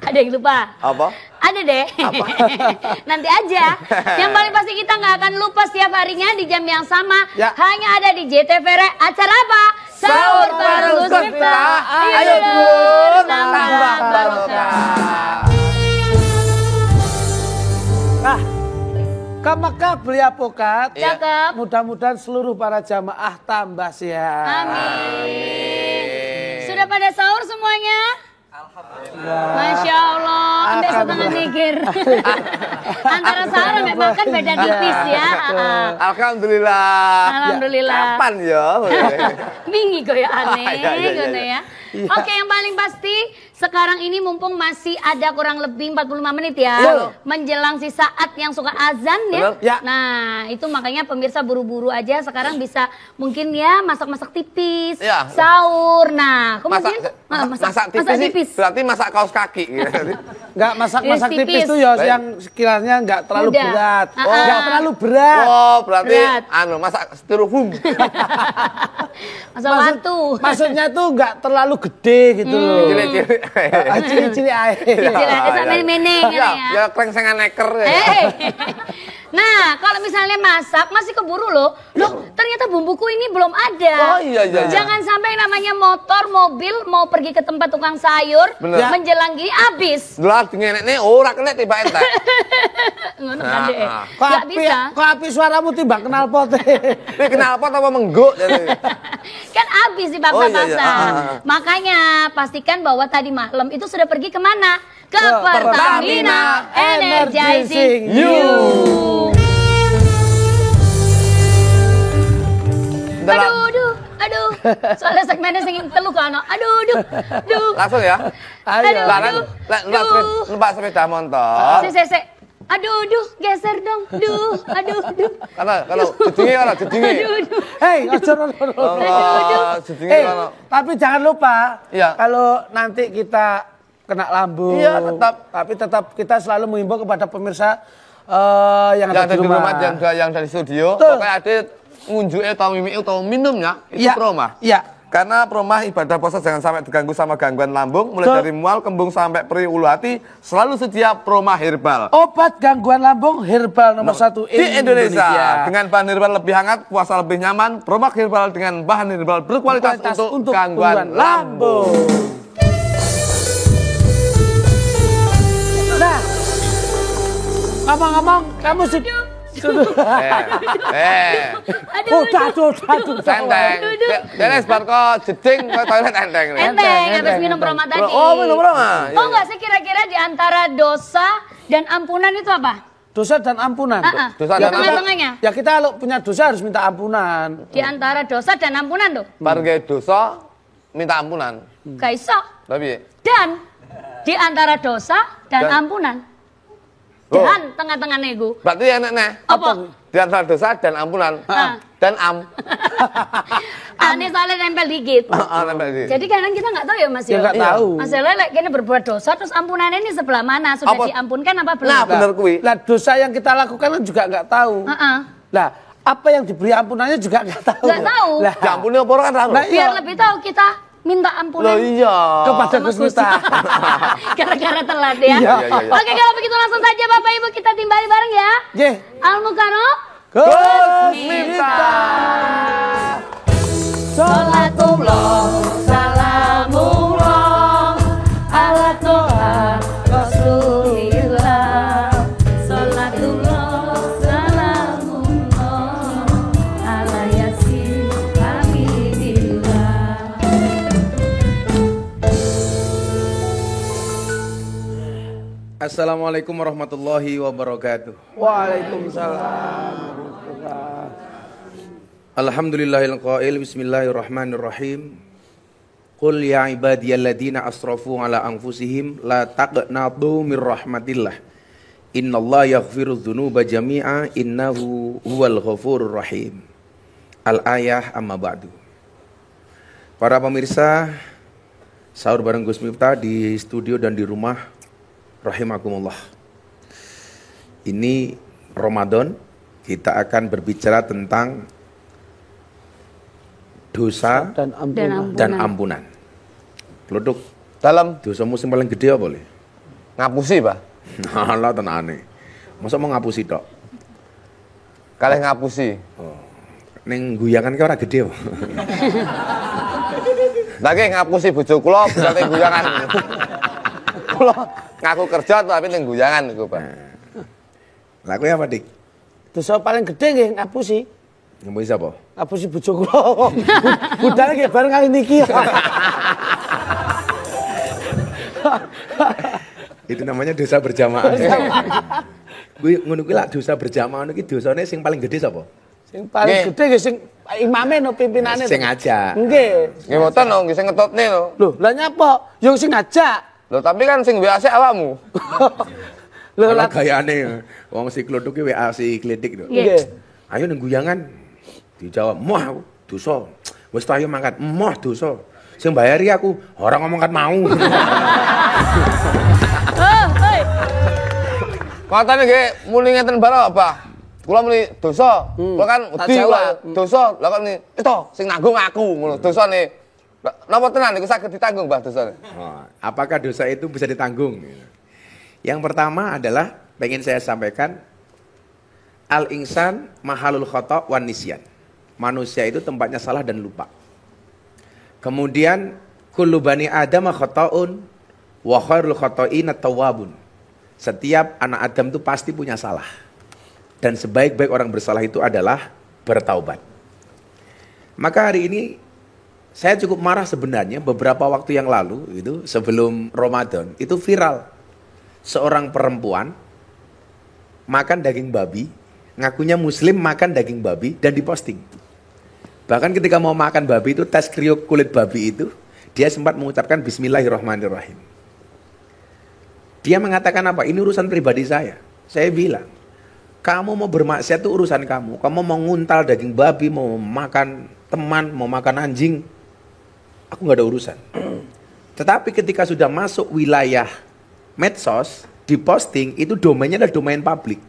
Ada yang lupa? Apa? Ada deh. Apa? Nanti aja. Yang paling pasti kita nggak akan lupa setiap harinya di jam yang sama. Ya. Hanya ada di JTVR. Acara apa? Sahur bareng Gus Miftah. Ayo Gus, tambah barokah. Nah, ke Mekah beli apokat. Cakep. Mudah-mudahan seluruh para jamaah tambah sehat. Amin. Sudah pada sahur semuanya? Masya Allah, sampai setengah mikir. Antara sahur sampai makan beda tipis ya. Alhamdulillah. Alhamdulillah. Kapan ya? Bingi kok ya aneh. Iya, iya, iya. Gitu ya. Oke, yang paling pasti sekarang ini mumpung masih ada kurang lebih 45 menit ya. Iya. Menjelang si saat yang suka azan ya. Betul. Ya. Nah, itu makanya pemirsa buru-buru aja sekarang bisa mungkin ya masak-masak tipis, Ya. sahur. Nah, kemudian masak tipis. Berarti masak kaos kaki gitu. Nggak masak-masak Tipis. tipis tuh ya Baik. yang sekiranya nggak terlalu Mudah. berat. Ah, Nggak ah. terlalu berat. Oh, berarti Berat. masak styrofoam. Masa waktu. Maksudnya tuh nggak terlalu gede gitu loh. Cilik-cilik. Cili-cili air. Cili-cili sampai meneng Ya, ya. ya krengsengan neker ya. Nah, kalau misalnya masak masih keburu loh. Loh, ternyata bumbuku ini belum ada. Oh, iya. Jangan sampai namanya motor, mobil mau pergi ke tempat tukang sayur Bener. menjelang gini habis. Lah dingenekne ora kena tiba entek. Ngono kan deh. Kok Nggak api, bisa. kok api suaramu timbang kenal pote. Ini kenal apa apa mengguk jadi. Kan habis Oh, dipaksa-paksa. iya, iya. Makanya pastikan bahwa tadi malam itu sudah pergi kemana? Ke Pertamina Pertamina Energizing Energizing You. Aduh. Soalnya segmennya singin telu kan. Aduh. Langsung ya. Ayo. Lah numpak sepeda motor. Se. Aduh, geser dong. Aduh. Kalau jedinge. Aduh. Hei, ojo rono. Jedinge kalau. Tapi jangan lupa, Iya. kalau nanti kita kena lambung, Iya, tetap. Tapi tetap kita selalu mengimbau kepada pemirsa yang ada Yang di rumah. yang dari studio, Betul. pokoknya ada ngunjuke atau mimiki atau minumnya itu Iya. promah. Iya. Karena promah ibadah puasa jangan sampai diganggu sama gangguan lambung, mulai Betul. dari mual, kembung sampai perih ulu hati, selalu sedia promah herbal. Obat gangguan lambung herbal nomor 1 Di Indonesia. Dengan bahan herbal lebih hangat, puasa lebih nyaman. Promah herbal dengan bahan herbal berkualitas untuk gangguan lambung. Nah, ngomong-ngomong, kamu sudah. Aduh. Enteng. Jadi sebar kok jeding ke toilet enteng. Enteng, habis minum proma tadi. Oh, minum proma. Oh enggak sih kira-kira di antara dosa dan ampunan itu apa? Dosa dan ampunan. Dosa Di dan tengah-tengahnya. Ya kita kalau punya dosa harus minta ampunan. Di antara dosa dan ampunan tuh. Barge dosa minta ampunan. Kaiso. Tapi Dan di antara dosa dan Dan- ampunan. Oh. Dan tengah-tengah nego. berarti enak nih. Apa? Di antara dosa dan ampunan. Dan Ini soalnya nempel dikit. nempel di. Jadi kadang kita nggak tahu ya Mas Ya Yo. nggak tahu. Masalahnya like, kini berbuat dosa terus ampunannya ini sebelah mana? Sudah Apa? diampunkan apa belum? Nah, bener kuwi. Lah dosa yang kita lakukan kan juga nggak tahu. Heeh. Lah apa yang diberi ampunannya juga nggak tahu. Nggak tahu. Lah Diampuni apa ora kan tahu. Nah, Biar iya. lebih tahu kita minta ampunan. Loh iya. kepada sama Gus Miftah. Gara-gara telat ya. Iya. Oke kalau begitu langsung saja Bapak Ibu kita timbali bareng ya. Ye. Al-Mukarram. Gus Miftah. Salatullah, salamullah, ala toha Rasulillah. Salatullah, salamullah, ala yasin hamidillah. Assalamualaikum warahmatullahi wabarakatuh. Waalaikumsalam. Alhamdulillahil qail bismillahirrahmanirrahim. Qul ya ibadiyalladzina asrafu ala anfusihim la taqnatu mir rahmatillah. Innallaha yaghfirudz dzunuba jami'a innahu huwal ghafurur rahim. Al-ayah amma ba'du. Para pemirsa sahur bareng Gus Miftah di studio dan di rumah rahimakumullah. Ini Ramadan, kita akan berbicara tentang dosa Dan ampunan. dan ampunan. Peluduk, Dalam dosamu yang paling gede apa boleh? ngapusi, Pak. Allah tenane. Masa mau ngapusi tok? Kalih ngapusi. Ning guyangan ki ora gede apa? Lagi ngapusi bojo kula berarti guyangan. Kula ngaku kerja tapi ning guyangan iku, Pak. Lah kowe apa, Dik? Dosa paling gede nggih ngapusi. Ngapusi apa? Ngapusi bojo kula. Budal nggih bareng kali niki. Itu namanya dosa berjamaah. Kuwi ngono kuwi lak dosa berjamaah ngono ki dosane sing paling gede sapa? Sing paling Nggih. gede nggih sing imame no pimpinane. Sing ngajak. Nggih. Nggih mboten lho, nggih sing ngetutne lho. Lho, lah nyapa? Yo sing ngajak. Lho tapi kan sing WA awakmu. Lho Lah lah gayane wong si klothok ki WA si Kledik lho. nggih. Ayo ning guyangan. Dijawab, "Moh, dosa." Wis ta ayo mangkat. "Moh, dosa." Sing bayari aku, orang ngomong kan mau. Hei. Katane nggih muni ngeten barang apa? Kula muni dosa. Kula kan tak wedi jawab. kula dosa. Lah kok ni itu sing nanggung aku ngono. Dosane napa tenan iku saged ditanggung, Mbah, dosane? Apakah dosa itu bisa ditanggung? Yang pertama adalah pengen saya sampaikan al-insan mahalul khata' wan nisyan. Manusia itu tempatnya salah dan lupa. Kemudian kullu bani adama khata'un wa khairul khata'ina tawwabun. Setiap anak Adam itu pasti punya salah. Dan sebaik-baik orang bersalah itu adalah bertaubat. Maka hari ini saya cukup marah sebenarnya beberapa waktu yang lalu itu sebelum Ramadan itu viral. Seorang perempuan makan daging babi, ngakunya muslim makan daging babi dan diposting. Bahkan ketika mau makan babi itu tes kriuk kulit babi itu, dia sempat mengucapkan Bismillahirrahmanirrahim. Dia mengatakan apa? Ini urusan pribadi saya. Saya bilang, kamu mau bermaksiat itu urusan kamu. Kamu mau nguntal daging babi, mau makan teman, mau makan anjing, aku nggak ada urusan. Tetapi ketika sudah masuk wilayah medsos, diposting, itu domainnya adalah domain publik.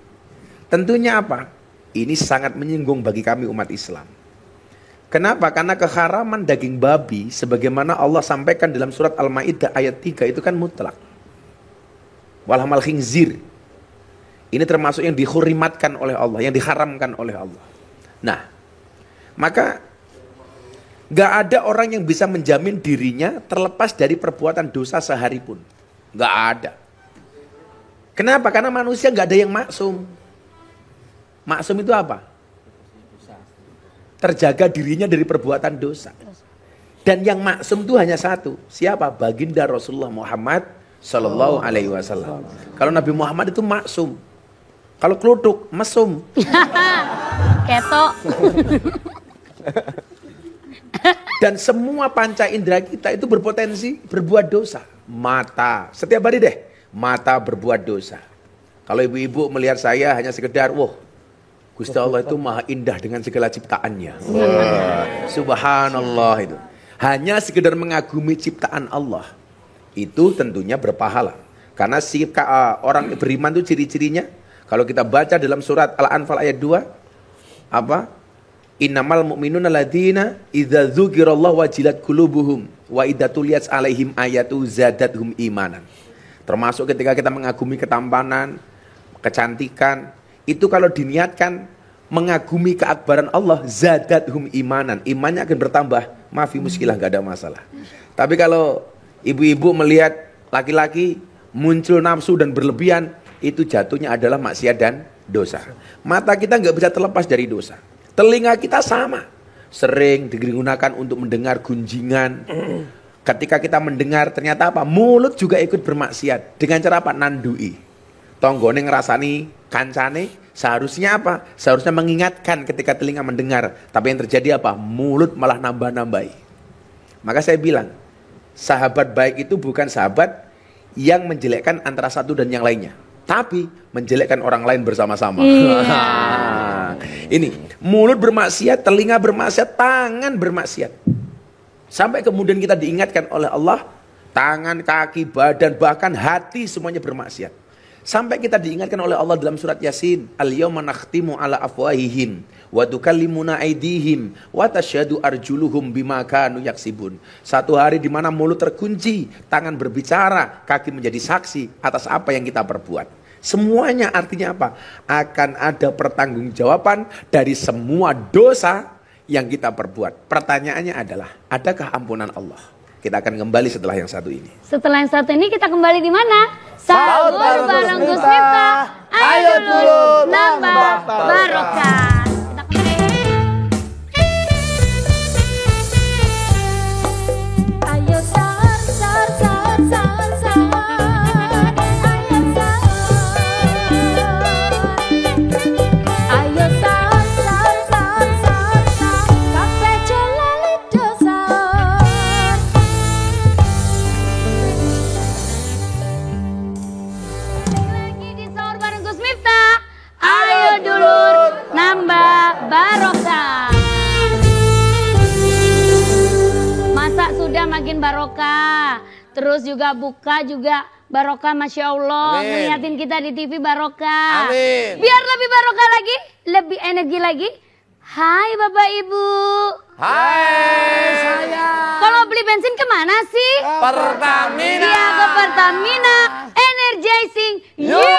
Tentunya apa? Ini sangat menyinggung bagi kami umat Islam. Kenapa? Karena keharaman daging babi sebagaimana Allah sampaikan dalam surat Al-Maidah ayat 3 itu kan mutlak. Walhamal khinzir. Ini termasuk yang dihurimatkan oleh Allah, yang diharamkan oleh Allah. Nah, maka gak ada orang yang bisa menjamin dirinya terlepas dari perbuatan dosa sehari pun. Gak ada. Kenapa? Karena manusia gak ada yang maksum. Maksum itu apa? Terjaga dirinya dari perbuatan dosa. Dan yang maksum itu hanya satu. Siapa? Baginda Rasulullah Muhammad Sallallahu Alaihi Wasallam. Kalau Nabi Muhammad itu maksum. Kalau keluduk, mesum. Ketok. Dan semua panca indera kita itu berpotensi berbuat dosa. Mata, setiap hari deh, mata berbuat dosa. Kalau ibu-ibu melihat saya hanya sekedar, wah, Gusti Allah itu maha indah dengan segala ciptaannya. Wah, subhanallah itu. Hanya sekedar mengagumi ciptaan Allah. Itu tentunya berpahala. Karena orang beriman itu ciri-cirinya. Kalau kita baca dalam surat Al-Anfal ayat 2. Apa? Innamal mu'minuna ladina idza dzukirallahu wajilat qulubuhum wa idza tuliyat alaihim ayatu zadathum imanan. Termasuk ketika kita mengagumi ketampanan, kecantikan, itu kalau diniatkan mengagumi keakbaran Allah, zadathum imanan, imannya akan bertambah. Maafi muskilah, gak ada masalah. Tapi kalau ibu-ibu melihat laki-laki muncul nafsu dan berlebihan, itu jatuhnya adalah maksiat dan dosa. Mata kita gak bisa terlepas dari dosa. Telinga kita sama, sering digunakan untuk mendengar gunjingan. Ketika kita mendengar ternyata apa? Mulut juga ikut bermaksiat. Dengan cara apa? Nandui. Tonggone ngerasani kancane, seharusnya apa? Seharusnya mengingatkan ketika telinga mendengar. Tapi yang terjadi apa? Mulut malah nambah-nambahi. Maka saya bilang, sahabat baik itu bukan sahabat yang menjelekkan antara satu dan yang lainnya, tapi menjelekkan orang lain bersama-sama. Ini, mulut bermaksiat, telinga bermaksiat, tangan bermaksiat. Sampai kemudian kita diingatkan oleh Allah, tangan, kaki, badan, bahkan hati semuanya bermaksiat. Sampai kita diingatkan oleh Allah dalam surat Yasin, al-yawma nakhtimu ala afwahihim wa tukallimuna aydihim wa tasyhadu arjuluhum bima kanu yaksibun. Satu hari di mana mulut terkunci, tangan berbicara, kaki menjadi saksi atas apa yang kita perbuat. Semuanya artinya apa? Akan ada pertanggungjawaban dari semua dosa yang kita perbuat. Pertanyaannya adalah, adakah ampunan Allah? Kita akan kembali setelah yang satu ini. Setelah yang satu ini kita kembali di mana? Sahur bareng Gus Miftah. Ayo dulu nambah barokah. Kita kembali. Ayo sahur, sahur, sahur, sahur, sahur. Ayo sahur. Ayo sahur, sahur, sahur, sahur, sahur. Kafe jolali do sahur. Lagi di sahur bareng Gus Miftah. Ayo dulur nambah barokah. Masak sudah makin barokah. Terus juga buka juga barokah, Masya Allah. Amin. Ngeliatin kita di TV barokah. Amin. Biar lebih barokah lagi, lebih energi lagi. Hai Bapak Ibu. Hai. Kalau beli bensin kemana sih? Pertamina. Iya, ke Pertamina. Energizing you.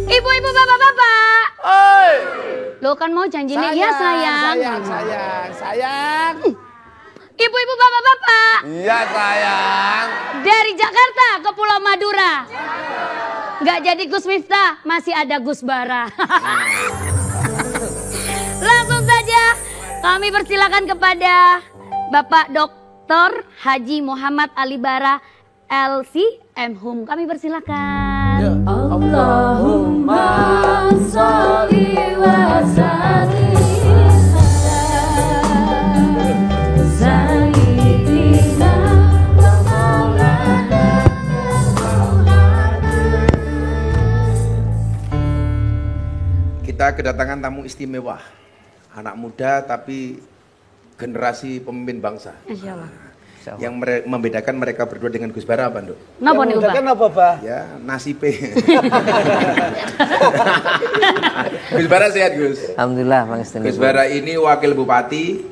Ibu-ibu, bapak-bapak. Oi. Lo kan mau janji nih, ya sayang. Sayang. Ibu-ibu, bapak-bapak. Iya sayang. Dari Jakarta ke Pulau Madura. Nggak jadi Gus Miftah, masih ada Gus Bara. Langsung saja kami persilakan kepada Bapak Dr. Haji Muhammad Ali Bara LC MHum. Kami persilakan. Allahumma sholli wa sallim ala sayyidina wa maulana Kita kedatangan tamu istimewa, anak muda tapi generasi pemimpin bangsa. Insya Allah. Yang membedakan mereka berdua dengan Gus Bara apa, Nduk? Napa nih, Pak? Kan apa, Bah? Ya, nasibe. Gus Bara sehat, Gus. Alhamdulillah, Bang Istimewa. Gus Bara ini wakil bupati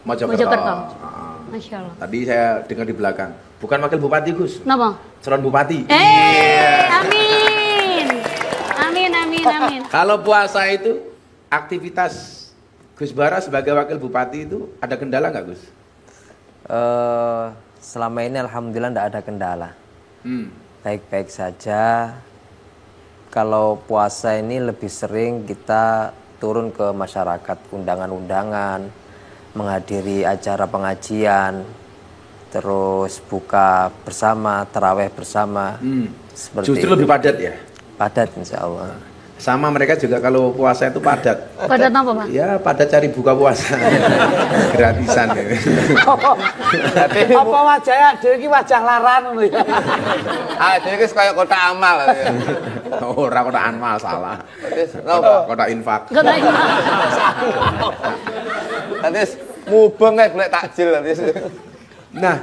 Mojokerto. Mojokerto. Ah. Masya Allah. Tadi saya dengar di belakang. Bukan wakil bupati, Gus. Napa? Calon bupati. Amin. Amin, amin, amin. Kalau puasa itu aktivitas Gus Bara sebagai wakil bupati itu ada kendala nggak, Gus? Selama ini alhamdulillah tidak ada kendala. Hmm. Baik-baik saja. Kalau puasa ini lebih sering kita turun ke masyarakat, undangan-undangan, menghadiri acara pengajian, terus buka bersama, taraweh bersama. Seperti Justru itu. lebih padat ya? Padat insya Allah. Sama mereka juga kalau puasa itu padat. Padat apa, Pak? Ya padat cari buka puasa. Gratisan ya. Apa wajahnya? Dia ini wajah laran. Ah, jadi kayak kota amal. Ya. Ora kota anmal salah. Kota infak. Kota ini. Nanti mubeng kayak golek takjil nanti. Nah,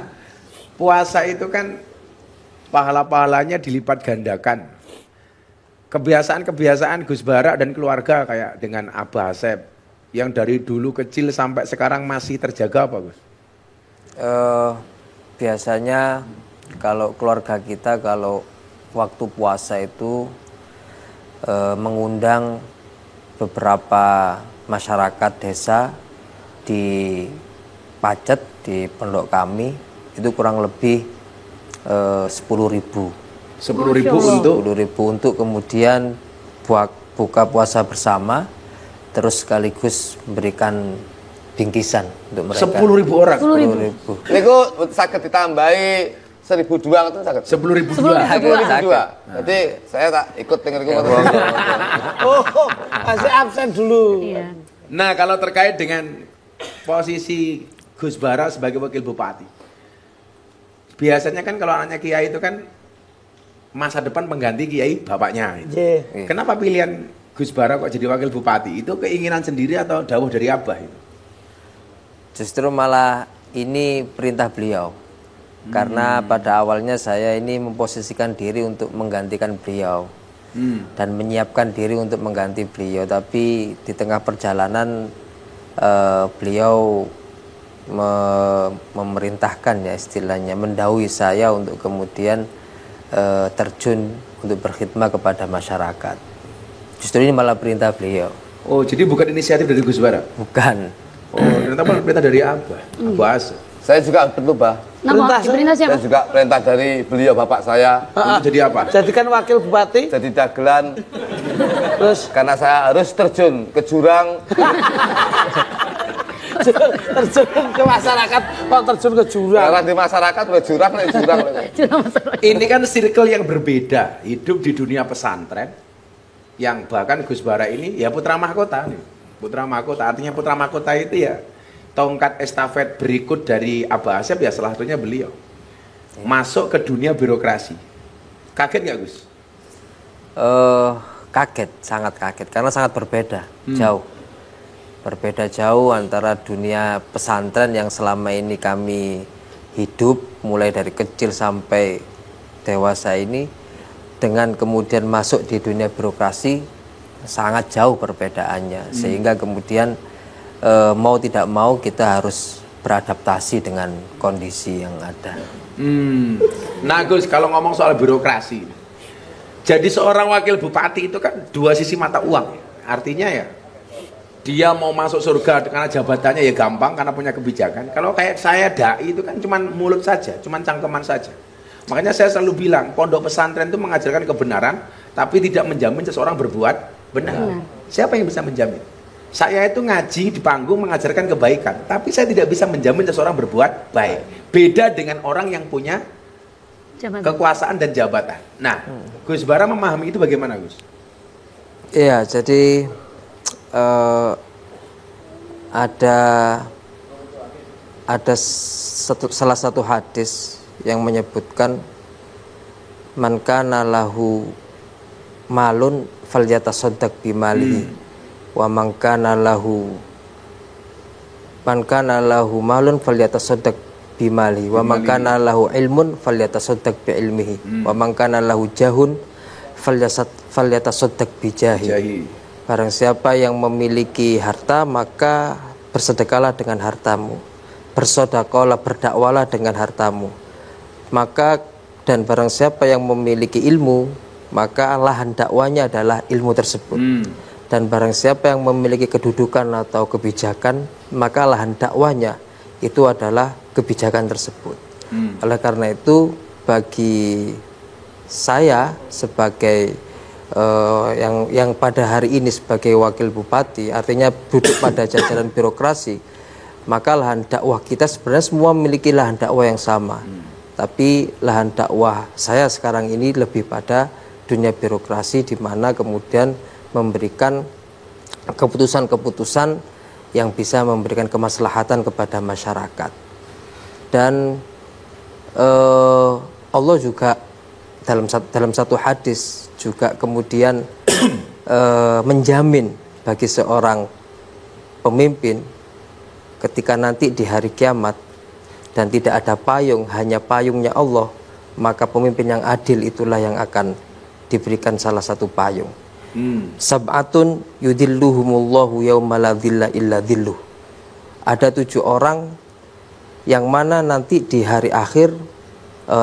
puasa itu kan pahala-pahalanya dilipat gandakan. Kebiasaan-kebiasaan Gus Bara dan keluarga kayak dengan Abah Asep yang dari dulu kecil sampai sekarang masih terjaga apa, Gus? Biasanya kalau keluarga kita kalau waktu puasa itu mengundang beberapa masyarakat desa di Pacet di pondok kami itu kurang lebih 10.000. 10.000 untuk 10.000 untuk kemudian buka puasa bersama, terus sekaligus memberikan bingkisan untuk mereka. 10.000 orang. 10.000. Niku sakit ditambahi 1.000 doang itu sakit. 10.000 dua. 10.000 dua. Jadi saya tak ikut dengar iku. Oh, masih absen dulu. Iya. Nah, kalau terkait dengan posisi Gus Bara sebagai wakil bupati. Biasanya kan kalau anaknya kiai itu kan masa depan pengganti kiai bapaknya. Iya. Kenapa pilihan Gus Bara kok jadi wakil bupati? Itu keinginan sendiri atau dawuh dari Abah itu? Justru malah ini perintah beliau. Karena pada awalnya saya ini memposisikan diri untuk menggantikan beliau dan menyiapkan diri untuk mengganti beliau. Tapi di tengah perjalanan beliau memerintahkan, ya istilahnya, mendahului saya untuk kemudian terjun untuk berkhidmat kepada masyarakat. Justru ini malah perintah beliau. Oh, jadi bukan inisiatif dari Gus Bara? Bukan. Oh, ternyata malah perintah dari Abah. Abah Asep. Saya juga betul, Bah. Nama diperintah siapa? Saya juga perintah dari beliau bapak saya. Untuk jadi apa? Jadikan wakil bupati. Jadi dagelan. Terus Karena saya harus terjun ke jurang. terjun ke masyarakat, kok terjun ke jurang. Karena di masyarakat ke jurang. Ini kan circle yang berbeda. Hidup di dunia pesantren. Yang bahkan Gus Bara ini ya putra mahkota nih. Putra mahkota, artinya putra mahkota itu ya tongkat estafet berikut dari Abah Asep, ya salah satunya beliau. Masuk ke dunia birokrasi. Kaget nggak, Gus? Kaget, sangat kaget karena sangat berbeda, jauh. Berbeda jauh antara dunia pesantren yang selama ini kami hidup mulai dari kecil sampai dewasa ini, dengan kemudian masuk di dunia birokrasi, sangat jauh perbedaannya. Sehingga kemudian mau tidak mau kita harus beradaptasi dengan kondisi yang ada. Nah Gus, kalau ngomong soal birokrasi, jadi seorang wakil bupati itu kan dua sisi mata uang. Artinya ya, dia mau masuk surga karena jabatannya ya gampang, karena punya kebijakan. Kalau kayak saya dai itu kan cuman mulut saja, cuman cangkeman saja. Makanya saya selalu bilang, pondok pesantren itu mengajarkan kebenaran, tapi tidak menjamin seseorang berbuat benar. Siapa yang bisa menjamin? Saya itu ngaji di panggung mengajarkan kebaikan, tapi saya tidak bisa menjamin seseorang berbuat baik. Beda dengan orang yang punya kekuasaan dan jabatan. Nah, Gus Bara memahami itu bagaimana, Gus? Iya, jadi ada salah satu hadis yang menyebutkan man kana lahu malun falyatasaddaq bimalihi wa man kana lahu malun falyatasaddaq bimalihi wa man kana lahu ilmun falyatasaddaq bi ilmihi wa man kana lahu jahun falyatasaddaq bi jahi. Barang siapa yang memiliki harta, maka bersedekahlah dengan hartamu, bersedekahlah, berdakwalah dengan hartamu. Maka dan barang siapa yang memiliki ilmu, maka lahan dakwanya adalah ilmu tersebut. Dan barang siapa yang memiliki kedudukan atau kebijakan, maka lahan dakwanya itu adalah kebijakan tersebut. Oleh karena itu, bagi saya sebagai yang pada hari ini sebagai wakil bupati, artinya duduk pada jajaran birokrasi, maka lahan dakwah kita sebenarnya semua memiliki lahan dakwah yang sama. Tapi lahan dakwah saya sekarang ini lebih pada dunia birokrasi, di mana kemudian memberikan keputusan-keputusan yang bisa memberikan kemaslahatan kepada masyarakat. Dan Allah juga dalam satu hadis juga kemudian menjamin bagi seorang pemimpin ketika nanti di hari kiamat dan tidak ada payung, hanya payungnya Allah, maka pemimpin yang adil itulah yang akan diberikan salah satu payung. Sab'atun yudilluhumullahu yawma la dhilla illa dhilluh. Ada 7 orang yang mana nanti di hari akhir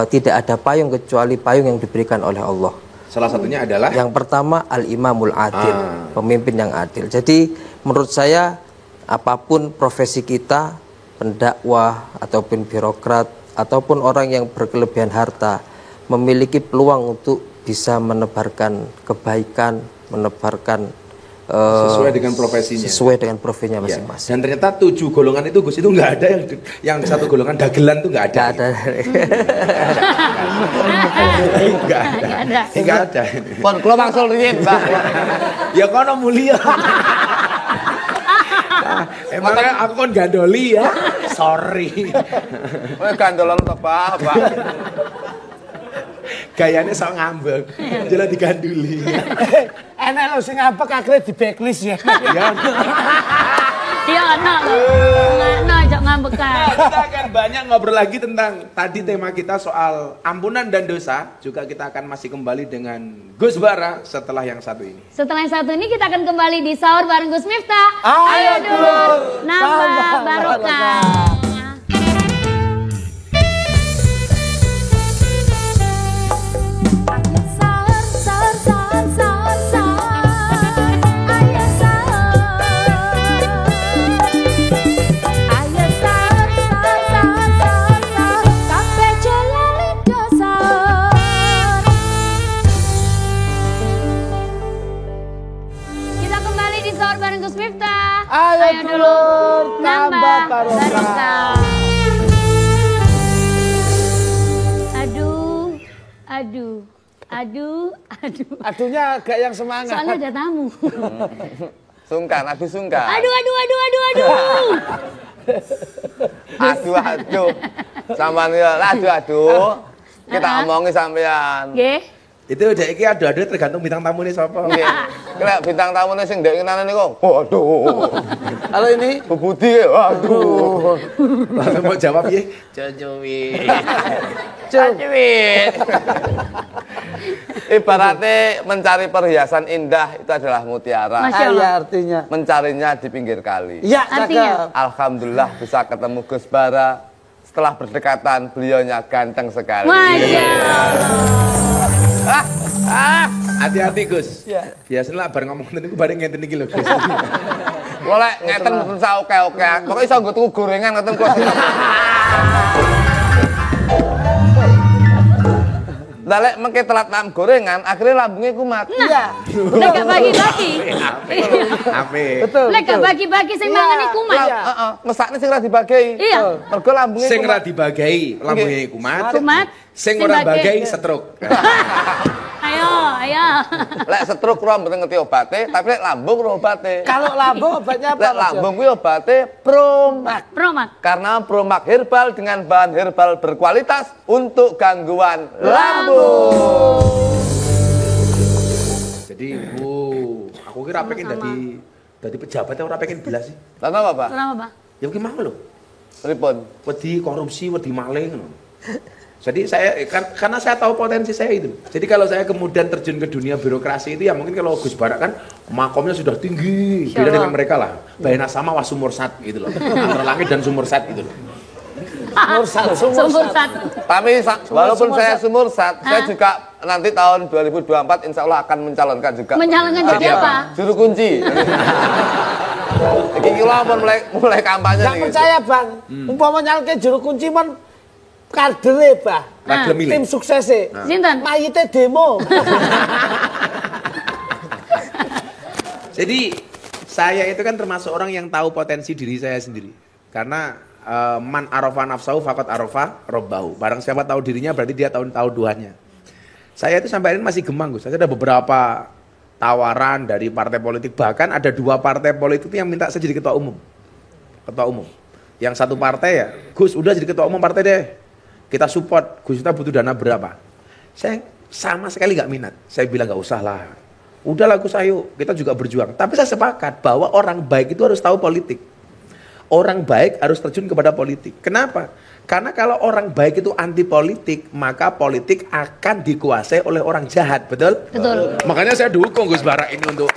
tidak ada payung kecuali payung yang diberikan oleh Allah. Salah satunya adalah yang pertama al-imamul adil, pemimpin yang adil. Jadi menurut saya apapun profesi kita, pendakwah ataupun birokrat ataupun orang yang berkelebihan harta, memiliki peluang untuk bisa menebarkan kebaikan, menebarkan sesuai dengan profesinya. Sesuai dengan profesinya masing-masing. Dan ternyata 7 golongan itu, Gus, itu nggak ada yang satu golongan dagelan itu nggak ada. Nggak ada. Pon kula mangsul riyin, Mbak. Ya kono mulia. Emangnya aku kon gandoli ya. Sorry. Kowe gandolan to, Pak. Gayanya sok ngambek. Jelas diganduli. Enak lho sing ngambek akhirnya di backlist ya. Iya, enak lho. Enak aja ngambek kae. Kita akan banyak ngobrol lagi tentang tadi tema kita soal ampunan dan dosa. Juga kita akan masih kembali dengan Gus Bara setelah yang satu ini. Setelah yang satu ini kita akan kembali di sahur bareng Gus Miftah. Ayo dulur, nambah barokah. Kita kembali di sahur bareng Gus Miftah. Ayo dulur, tambah barokah. Aduh. Aduhnya agak yang semangat. Soalnya ada tamu. Sungkan, aduh sungkan. Aduh. Aduh. Sampean ya, aduh. Kita omongi sampean. Nggih. Itu udah iki adu-adu tergantung bintang tamu nih sapa. Nggih. Kira bintang tamune sing ndek kenane niku. Waduh. Kalau ini Bu Budi, waduh. Langsung mau jawab ya. Jojowi. Ibaratnya mencari perhiasan indah itu adalah mutiara. Masya Allah. iya artinya. Mencarinya di pinggir kali. Iya, Artinya? cakep. Alhamdulillah bisa ketemu Gus Bara. Setelah berdekatan, beliaunya ganteng sekali. Masya Allah. Hati-hati Gus. Biasanya bar ngomong niku bareng ngenten iki lho Gus. Boleh ngeten berusaha oke-oke. Pokoknya iso nggo tuku gorengan ngeten kok. Dalek mengke telat nam gorengan, akhirnya lambungnya kumat. Nah, lek gak bagi-bagi. Ape. Betul. Lek gak bagi-bagi sing mangane kumat. Heeh, mesakne sing ora dibagi. Iya. Mergo lambungnya Sing ora kumat. dibagi lambungnya kumat. Kumat. Sing ora bagi stroke. Ayo. Lek stroke ora mboten ngerti obate, tapi lek lambung ora obate. Kalau lambung obatnya apa? Lek Mas? lambung kuwi obate Promak. Promak. Karena Promak herbal dengan bahan herbal berkualitas untuk gangguan lambung. Jadi, aku kira pengen dadi pejabat ora pengen belas sih. Lah napa, Pak? Kenapa, Pak? Ya ki mau lho. Pripun? Wedi korupsi, wedi maling ngono. Jadi karena saya tahu potensi saya itu. Jadi kalau saya kemudian terjun ke dunia birokrasi itu ya mungkin kalau Gus Bara kan makomnya sudah tinggi, beda dengan mereka lah. Bayana sama was sumur sat gitu loh. Antara langit dan sumur sat gitu loh. Sumur sat. Tapi walaupun saya sumur sat, saya juga nanti tahun 2024 insya Allah akan mencalonkan juga. Mencalonkan jadi apa? Juru kunci. Iki kula pun mulai kampanye Gak nih. percaya bang, umpama nyalke juru kunci man kadere bah, Ragil milih. tim suksese, Sinten? mayite demo. Jadi saya itu kan termasuk orang yang tahu potensi diri saya sendiri. Karena man arafa nafsahu faqad arafa rabbahu. Barang siapa tahu dirinya berarti dia tahu Tuhannya. Saya itu sampai ini masih gemang Gus. Saya ada beberapa tawaran dari partai politik. Bahkan ada 2 partai politik yang minta saya jadi ketua umum. Ketua umum. Yang satu partai ya, Gus udah jadi ketua umum partai deh. Kita support, Gus kita butuh dana berapa? Saya sama sekali nggak minat. Saya bilang nggak usah lah. Udahlah Gus ayo, kita juga berjuang. Tapi saya sepakat bahwa orang baik itu harus tahu politik. Orang baik harus terjun kepada politik. Kenapa? Karena kalau orang baik itu anti politik, maka politik akan dikuasai oleh orang jahat, betul? Betul. Makanya saya dukung Gus Bara ini untuk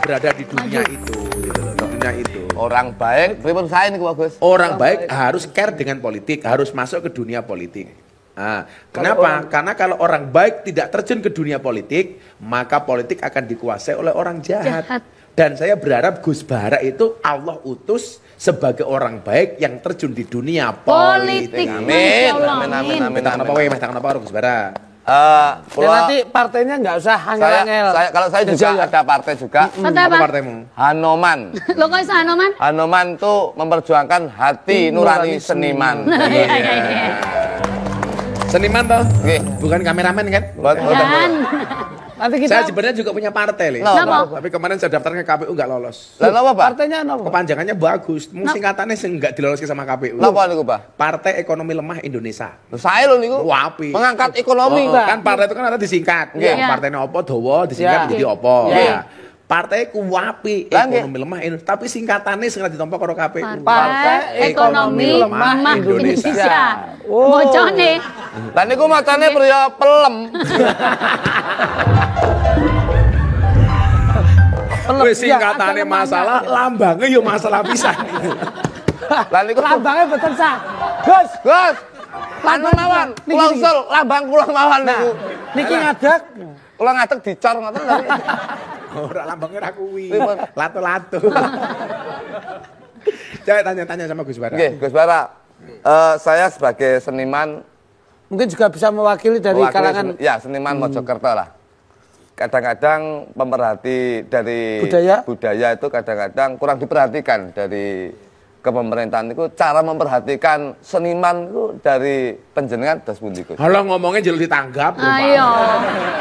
berada di dunia itu, gitu loh, di dunia itu. Orang baik, pripun saya nih Bagus. Orang baik harus care dengan politik, harus masuk ke dunia politik. Nah, kenapa? Karena kalau orang baik tidak terjun ke dunia politik, maka politik akan dikuasai oleh orang jahat. Dan saya berharap Gus Bara itu Allah utus sebagai orang baik yang terjun di dunia politik. Amin. Masya Allah, Amin. Minta kenapa weh, minta kenapa Gus Bara? Ya nanti partainya nggak usah angel-angel. Kalau saya juga ada partai juga. Partai Apa apa? partaimu? Hanoman. Lo kok iso Hanoman? Hanoman itu memperjuangkan hati nurani seniman. Iya. Seniman toh? Nggih. Bukan kameramen kan? Dan Nanti Saya kita sebenarnya juga punya partai, Le. Kenapa? Tapi kemarin saya daftarnya KPU nggak lolos. Lah napa, Pak? partainya apa? Kepanjangannya bagus, singkatannya nggak diloloskan sama KPU. Napa niku, Pak? Partai Ekonomi Lemah Indonesia. Lho, saya lho niku. Wah, api. Mengangkat ekonomi. Kan partai itu kan ada disingkat. Iya. Partainya opo, dawa, disingkat Iya. menjadi opo. Iya. Ya. Partai ku wapi, Lah, nggih. ekonomi lemah Indonesia. Tapi singkatannya sing ditampa karo KPU. Partai Ekonomi Lemah Indonesia. Oh. Bocone. Lah niku macane priya pelem. Wis singkatane masalah, lambangnya yo masalah pisan. Lah niku Lambangnya betul sah. Gus, Gus. Anu mawon, kula usul lambang kula mawon niku. niki ngadeg. Kula ngadeg dicor ngoten tapi. Ora lambangnya ra kuwi. Pripun? Lato-lato. Coba tanya-tanya sama Gus Bara. Nggih, Gus Bara. Saya sebagai seniman Mungkin juga bisa mewakili dari mewakili kalangan seniman Mojokerto lah. Kadang-kadang pemerhati dari Budaya. itu kadang-kadang kurang diperhatikan dari kepemerintahan itu, cara memperhatikan seniman itu dari penjenengan das pundi Gus. Halah ngomongnya jelo ditanggap. Ayo.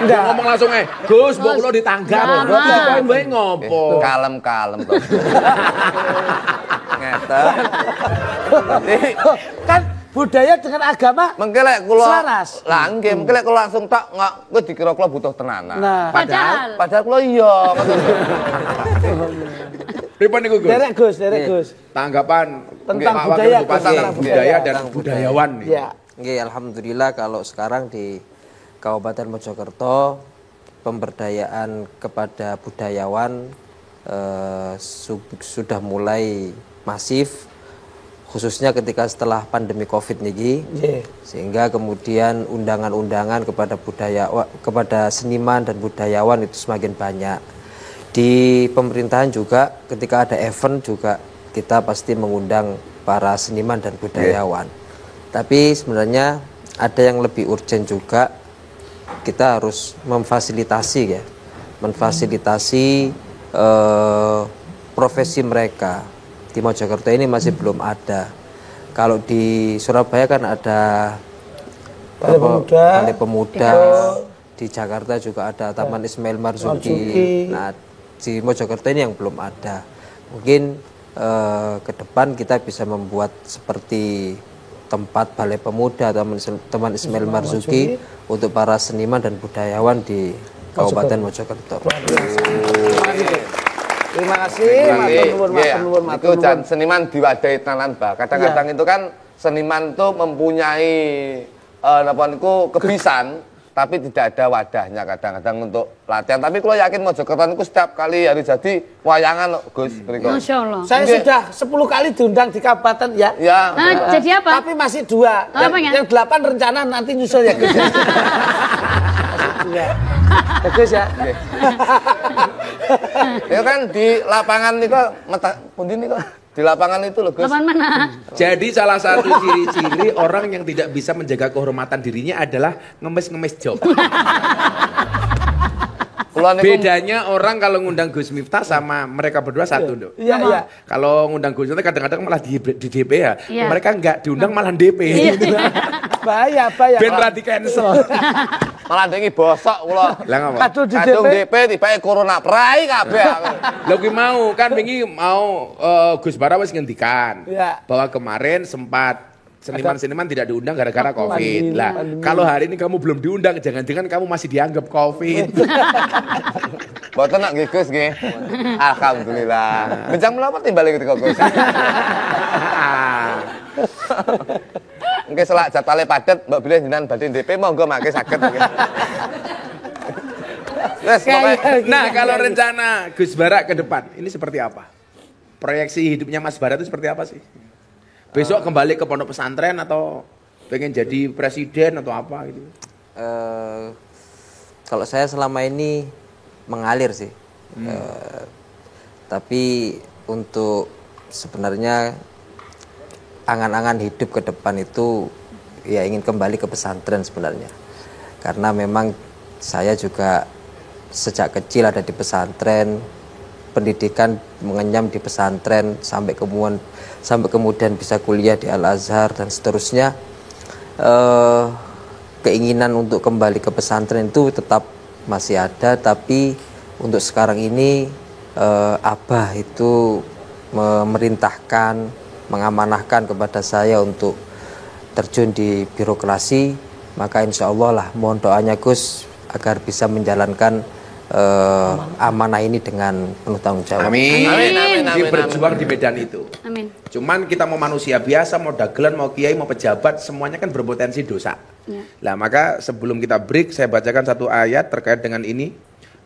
Enggak ngomong langsung Gus, mbok kula ditanggap. Jangan. Berarti kowe mbok ngopo? Kalem-kalem to. Ngeten. kan budaya dengan agama Mengke lek kula selaras. Lah nggih, mengke lek kula langsung tak kowe dikira kula butuh tenanan. Nah, Padahal kula iya ngoten. Pripun niku Gus? derek Gus. Tanggapan Tentang Pak budaya, Wakil Bupati tentang tentang budaya budaya. dan budayawan nih. Ya. Nggih, alhamdulillah kalau sekarang di Kabupaten Mojokerto pemberdayaan kepada budayawan sudah mulai masif, khususnya ketika setelah pandemi Covid niki. Sehingga kemudian undangan-undangan kepada seniman dan budayawan itu semakin banyak. Di pemerintahan juga ketika ada event juga kita pasti mengundang para seniman dan budayawan. Tapi sebenarnya ada yang lebih urgent juga, kita harus memfasilitasi profesi mereka. Di Mojokerto ini masih belum ada. Kalau di Surabaya kan ada Balai Pemuda. Di Jakarta juga ada Taman Ismail Marzuki. Nah, di Mojokerto ini yang belum ada. Mungkin ke depan kita bisa membuat seperti tempat Balai Pemuda atau Taman Ismail Marzuki untuk para seniman dan budayawan di Kabupaten Mojokerto. Terima kasih, matur nuwun. Itu jan seniman diwadahi tenanan Mbak. Kadang-kadang itu kan seniman itu mempunyai napa niku kebisan tapi tidak ada wadahnya kadang-kadang untuk latihan. Tapi kalau yakin Mojokerto niku setiap kali hari jadi wayangan kok Gus mriko. Masya Allah. Saya sudah 10 kali diundang di kabupaten ya. Ya. Nah, jadi apa? Tapi masih 2. Apanya? Yang 8 rencana nanti nyusul ya Gus. Ya. Bagus ya. Ya kan di lapangan niku pundi niku? Di lapangan itu loh Gus. Lapan mana? Jadi salah satu ciri-ciri orang yang tidak bisa menjaga kehormatan dirinya adalah ngemis-ngemis job. Bedanya orang kalau ngundang Gus Miftah sama mereka berdua satu, Nduk. Iya, iya. Kalau ngundang Gus Miftah kadang-kadang malah di DP ya. Iya. Mereka enggak diundang malah DP. Bahaya. Ben ra di cancel. Malah dengi bosok kula. Lah ngapa? Kadung di Kadung DP. DP tibake corona prai kabeh. Lah kuwi mau kan wingi mau Gus Bara wis ngendikan Iya. bahwa kemarin sempat seniman-seniman tidak diundang gara-gara Covid. Lah, kalau hari ini kamu belum diundang, jangan-jangan kamu masih dianggap Covid. Mboten nak nggih Gus nggih. Alhamdulillah. Benjang menapa timbali ketika Gus. Nggih selak jatale padet, mbok bilih jenengan badhe DP monggo mangke saged nggih. Wes pokoke. Nah, kalau rencana Gus Bara ke depan, ini seperti apa? Proyeksi hidupnya Mas Bara itu seperti apa sih? Besok kembali ke pondok pesantren atau pengen jadi presiden atau apa gitu? Kalau saya selama ini mengalir sih. Tapi untuk sebenarnya angan-angan hidup ke depan itu ya ingin kembali ke pesantren sebenarnya. Karena memang saya juga sejak kecil ada di pesantren, pendidikan mengenyam di pesantren sampai kemudian bisa kuliah di Al-Azhar dan seterusnya. Keinginan untuk kembali ke pesantren itu tetap masih ada, tapi untuk sekarang ini Abah itu memerintahkan, mengamanahkan kepada saya untuk terjun di birokrasi. Maka insya Allah lah mohon doanya Gus agar bisa menjalankan amanah ini dengan penuh tanggung jawab. Amin. Amin, amin, Jadi amin, berjuang di medan itu. Amin. Cuman kita mau manusia biasa, mau dagelan, mau kiai, mau pejabat, semuanya kan berpotensi dosa. Ya. Nah, maka sebelum kita break, saya bacakan satu ayat terkait dengan ini.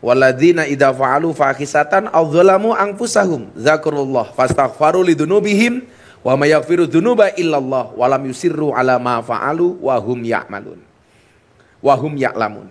Walladzina idza fa'alu fahisatan aw dzalamu anfusahum dzakarullah fastaghfaru lidunubihim wa may yaghfiru dzunuba illallah wa lam yusirru ala ma fa'alu wa hum ya'malun. Wa hum ya'lamun.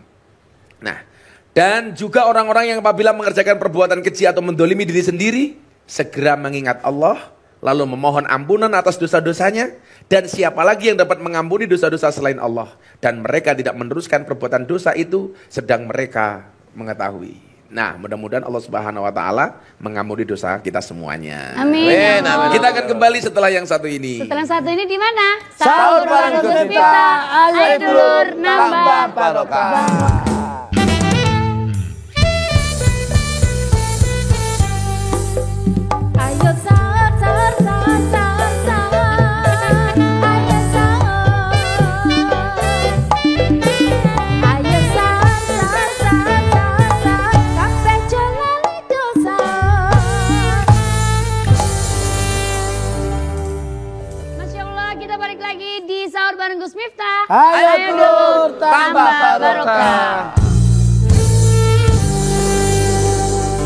Nah, dan juga orang-orang yang apabila mengerjakan perbuatan keji atau mendolimi diri sendiri, segera mengingat Allah, lalu memohon ampunan atas dosa-dosanya, dan siapa lagi yang dapat mengampuni dosa-dosa selain Allah, dan mereka tidak meneruskan perbuatan dosa itu, sedang mereka mengetahui. Nah, mudah-mudahan Allah Subhanahu wa Ta'ala mengampuni dosa kita semuanya. Amin. Ya Allah. Kita akan kembali setelah yang satu ini. Setelah satu ini di mana? Sahur bareng Gus Miftah. Ayo dulur nambah barokah. Ayo sahur, sahur, sahur, sahur, sahur. Ayo sahur. Ayo sahur, sahur, sahur, sahur, sahur. Kabeh jalan itu sahur. Masya Allah, kita balik lagi di Sahur bareng Gus Miftah. Ayo dulur tambah barokah.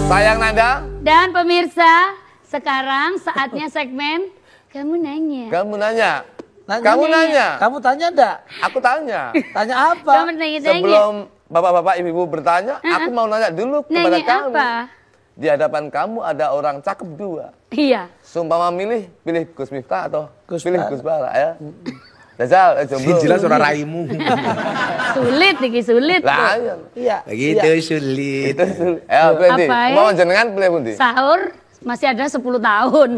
Sayang Nanda, Dan pemirsa, sekarang saatnya segmen Kamu Nanya. kamu nanya. Nanya. Kamu nanya. Kamu tanya enggak? Aku tanya. Tanya apa? Kamu nanya-tanya. Sebelum bapak-bapak ibu-ibu bertanya, aku mau nanya dulu kepada Nanya kamu. apa? Di hadapan kamu ada orang cakep dua. Iya. Sumpama pilih Gus Miftah atau Gus pilih Bara. Gus Bara ya. Jajal, jomblo. Jelas suara raimu. Sulit nih, sulit. Lah, tuh. iya. Iya. Begitu sulit. Pilih ndi? Apa ya? Mau jenengan pilih pundi? Sahur masih ada 10 tahun.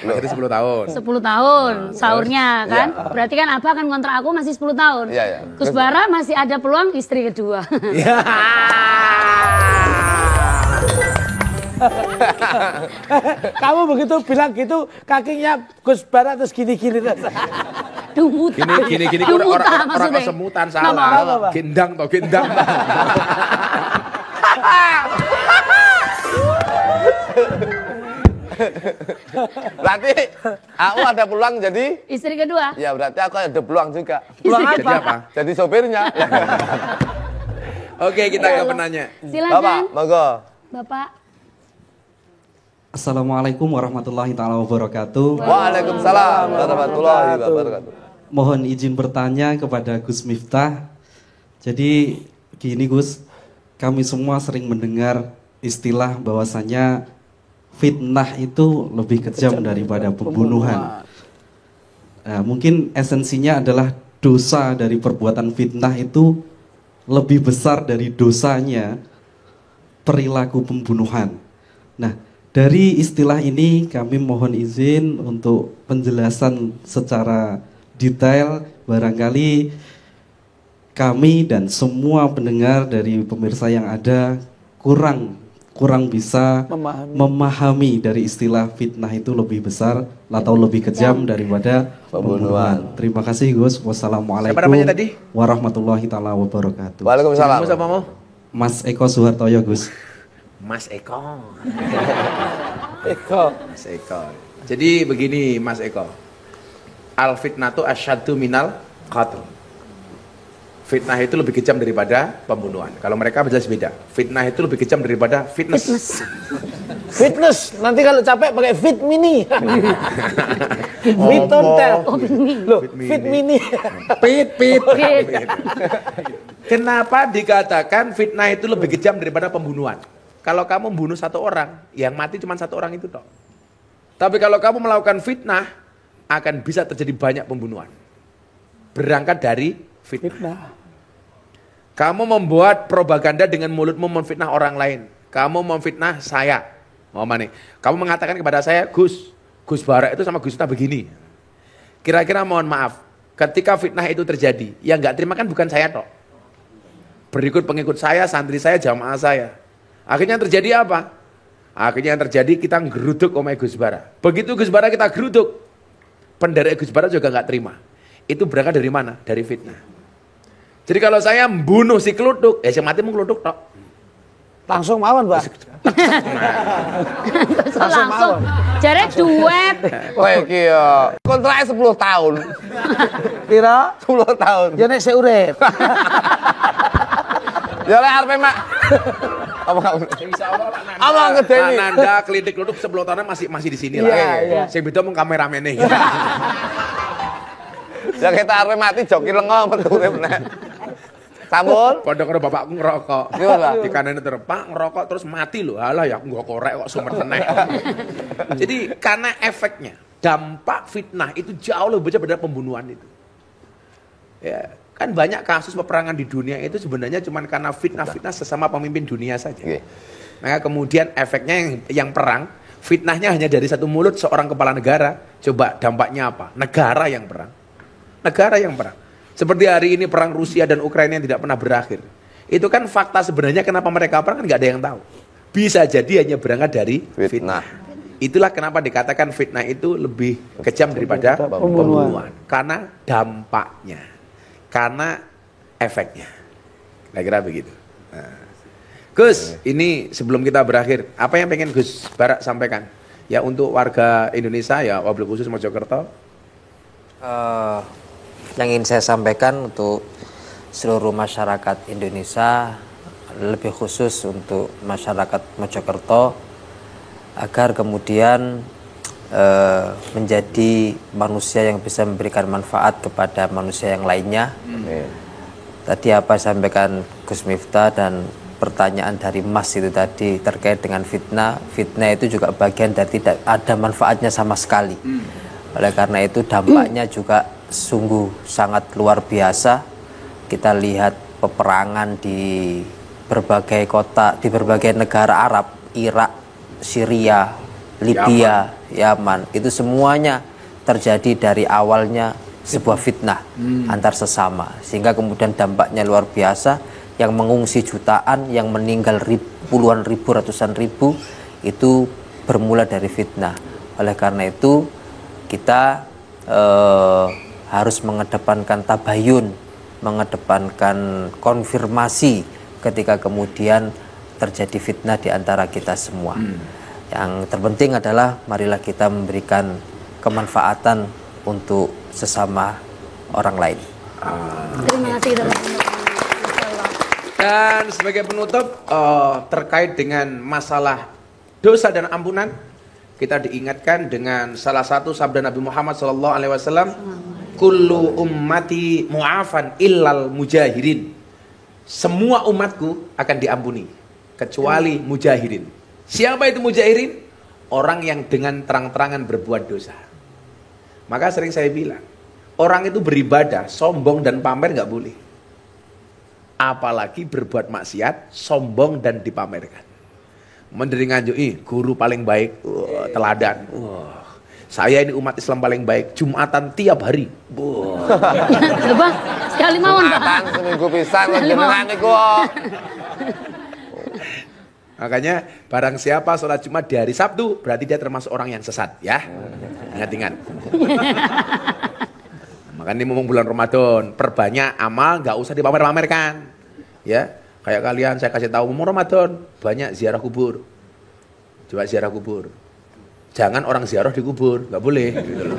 Akhirnya 10 tahun. 10 tahun sahurnya kan. Iya. Berarti kan apa kan kontrak aku masih 10 tahun. Iya, iya. Gus Bara masih ada peluang istri kedua. Kamu begitu bilang gitu, kakinya Gus Bara terus gini-gini. Dumuta. Gini Dumuta orang maksudnya. kesemutan Nggak salah. apa-apa. Gendang toh, gendang. Berarti aku ada peluang jadi Istri kedua. ya berarti aku ada peluang juga. Peluang Jadi apa? apa? Jadi sopirnya. Oke, kita ke penanya. Bapak, Silakan. monggo. Bapak. Assalamualaikum warahmatullahi taala wabarakatuh. Waalaikumsalam warahmatullahi wabarakatuh. Mohon izin bertanya kepada Gus Miftah. Jadi gini Gus, kami semua sering mendengar istilah bahwasanya fitnah itu lebih kejam daripada pembunuhan. Nah, mungkin esensinya adalah dosa dari perbuatan fitnah itu lebih besar dari dosanya perilaku pembunuhan. Nah, dari istilah ini kami mohon izin untuk penjelasan secara detail. Barangkali kami dan semua pendengar dari pemirsa yang ada kurang bisa memahami dari istilah fitnah itu lebih besar atau lebih kejam daripada pembunuhan. Terima kasih Gus. Wassalamualaikum Siapa namanya tadi? warahmatullahi taala wabarakatuh. Waalaikumsalam. Kamu siapa mau? Mas Eko Suhartoyo Gus. Mas Eko. Eko. Mas Eko. Jadi begini Mas Eko. Al fitnatu asyaddu minal qatl. Fitnah itu lebih kejam daripada pembunuhan. Kalau mereka jelas beda. Fitnah itu lebih kejam daripada fitness. Fitness. Nanti kalau capek pakai Fit Mini. Fit Hotel. Loh, Fit Mini. Pit. Kenapa dikatakan fitnah itu lebih kejam daripada pembunuhan? Kalau kamu membunuh satu orang, yang mati cuma satu orang itu toh. Tapi kalau kamu melakukan fitnah, akan bisa terjadi banyak pembunuhan. Berangkat dari fitnah. Kamu membuat propaganda dengan mulutmu memfitnah orang lain. Kamu memfitnah saya. Mau mana? Kamu mengatakan kepada saya, Gus Bara itu sama Gus Miftah begini. Kira-kira mohon maaf, ketika fitnah itu terjadi, yang nggak terima kan bukan saya toh. Berikut pengikut saya, santri saya, jamaah saya. Akhirnya yang terjadi apa? Akhirnya yang terjadi kita ngeruduk omai Gus Bara. Begitu Gus Bara kita geruduk, penderek Gus Bara juga nggak terima. Itu berangkat dari mana? Dari fitnah. Jadi kalau saya membunuh si kelutuk, ya si mati mau kelutuk tok. Langsung mawon, Pak. Langsung. Jare duet. Kowe iki yo kontraknya 10 tahun. Pira? 10 tahun. Ya nek sik urip. Ya lek arep mak. Apa kamu? Insyaallah Allah ngedeni. Nanda klinik luduk 10 tahun masih di sini lah. Iya. Sing beda mung kameramene. Ya kita arep mati joki lengo metu urip nek. Sampun. Pondok karo bapakku ngerokok. Gimana? Di kanane terpak ngerokok terus mati loh. Alah ya aku nggak korek kok sumet meneh. Jadi karena efeknya, dampak fitnah itu jauh lebih besar daripada pembunuhan itu. Ya, kan banyak kasus peperangan di dunia itu sebenarnya cuma karena fitnah-fitnah sesama pemimpin dunia saja. Maka kemudian efeknya yang perang, fitnahnya hanya dari satu mulut seorang kepala negara. Coba dampaknya apa? Negara yang perang. Negara yang perang. Seperti hari ini perang Rusia dan Ukraina yang tidak pernah berakhir. Itu kan fakta sebenarnya kenapa mereka perang kan nggak ada yang tahu. Bisa jadi hanya berangkat dari fitnah. Itulah kenapa dikatakan fitnah itu lebih kejam daripada pembunuhan. Karena dampaknya. Karena efeknya. Kira-kira begitu. Nah. Gus, ini sebelum kita berakhir, apa yang pengen Gus Barak sampaikan? Ya untuk warga Indonesia ya, wabil khusus Mojokerto. Yang ingin saya sampaikan untuk seluruh masyarakat Indonesia, lebih khusus untuk masyarakat Mojokerto, agar kemudian menjadi manusia yang bisa memberikan manfaat kepada manusia yang lainnya. Tadi apa sampaikan Gus Miftah dan pertanyaan dari Mas itu tadi terkait dengan fitnah. Fitnah itu juga bagian dari tidak ada manfaatnya sama sekali. Oleh karena itu dampaknya juga sungguh sangat luar biasa. Kita lihat peperangan di berbagai kota, di berbagai negara Arab, Irak, Syria, Libya, Yaman. Itu semuanya terjadi dari awalnya sebuah fitnah antar sesama. Sehingga kemudian dampaknya luar biasa, yang mengungsi jutaan, yang meninggal puluhan ribu, ratusan ribu, itu bermula dari fitnah. Oleh karena itu kita harus mengedepankan tabayun, mengedepankan konfirmasi ketika kemudian terjadi fitnah di antara kita semua. Yang terpenting adalah marilah kita memberikan kemanfaatan untuk sesama orang lain. Terima kasih. Dan sebagai penutup terkait dengan masalah dosa dan ampunan, kita diingatkan dengan salah satu sabda Nabi Muhammad SAW, kullu ummati mu'afan illal mujahirin. Semua umatku akan diampuni kecuali mujahirin. Siapa itu mujahirin? Orang yang dengan terang-terangan berbuat dosa. Maka sering saya bilang, orang itu beribadah sombong dan pamer nggak boleh. Apalagi berbuat maksiat sombong dan dipamerkan. Mendering nganjuk, guru paling baik, teladan. Saya ini umat Islam paling baik, Jumatan tiap hari. Coba sekali mawon, Pak. Jumatan seminggu pisan jenengan niku. Makanya barang siapa sholat Jumat di hari Sabtu, berarti dia termasuk orang yang sesat, ya. Ingat-ingat. Makanya ini ngomong bulan Ramadan, perbanyak amal, nggak usah dipamer-pamerkan, ya. Kayak kalian saya kasih tahu mau Ramadan banyak ziarah kubur. Coba ziarah kubur. Jangan orang ziarah di kubur, nggak boleh. Gitu loh.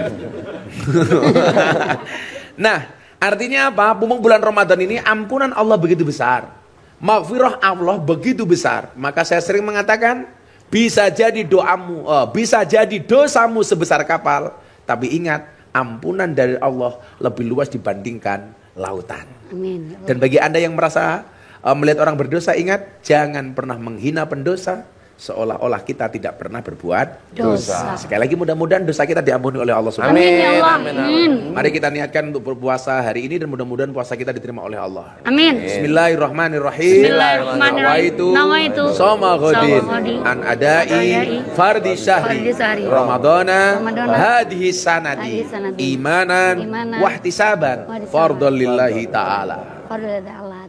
Nah, artinya apa? Mumpung bulan Ramadan ini ampunan Allah begitu besar, maghfirah Allah begitu besar. Maka saya sering mengatakan bisa jadi doamu, bisa jadi dosamu sebesar kapal, tapi ingat ampunan dari Allah lebih luas dibandingkan lautan. Amin. Dan bagi Anda yang merasa melihat orang berdosa, ingat jangan pernah menghina pendosa seolah-olah kita tidak pernah berbuat dosa. Sekali lagi mudah-mudahan dosa kita diampuni oleh Allah Subhanahu wa Amin ya Allah. Amin. Mari kita niatkan untuk berpuasa hari ini dan mudah-mudahan puasa kita diterima oleh Allah. Amin. Bismillahirrahmanirrahim. Bismillahirrahmanirrahim. Nawaitu soma ghadin an adai fardi syahri Ramadana hadhihi sanati imanan wahtisaban fardhan lillahi ta'ala.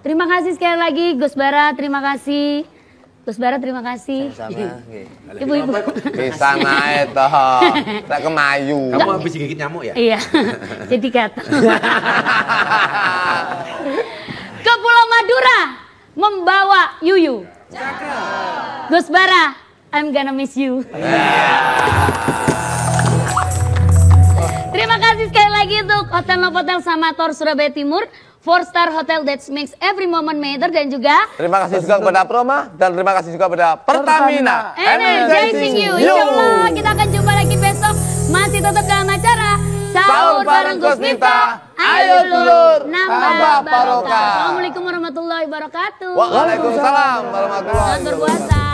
Terima kasih sekali lagi Gus Bara, terima kasih. Gus Bara, terima kasih. Sama. Ibu-ibu. Bisa naik toh. Tak kemayu. Kamu habis gigit nyamuk ya? Iya. Jadi kata. Ke Pulau Madura membawa Yuyu. Gus Bara, I'm gonna miss you. Terima kasih sekali lagi untuk Hotel Novotel Samator Surabaya Timur, 4-star hotel that makes every moment matter, dan juga Terima kasih juga kepada Proma dan terima kasih juga kepada Pertamina. Energizing You. Insyaallah kita akan jumpa lagi besok, masih tetap dalam acara Sahur bareng Gus Miftah. Ayo dulur, nambah barokah. Assalamualaikum warahmatullahi wabarakatuh. Waalaikumsalam warahmatullahi Selamat berpuasa.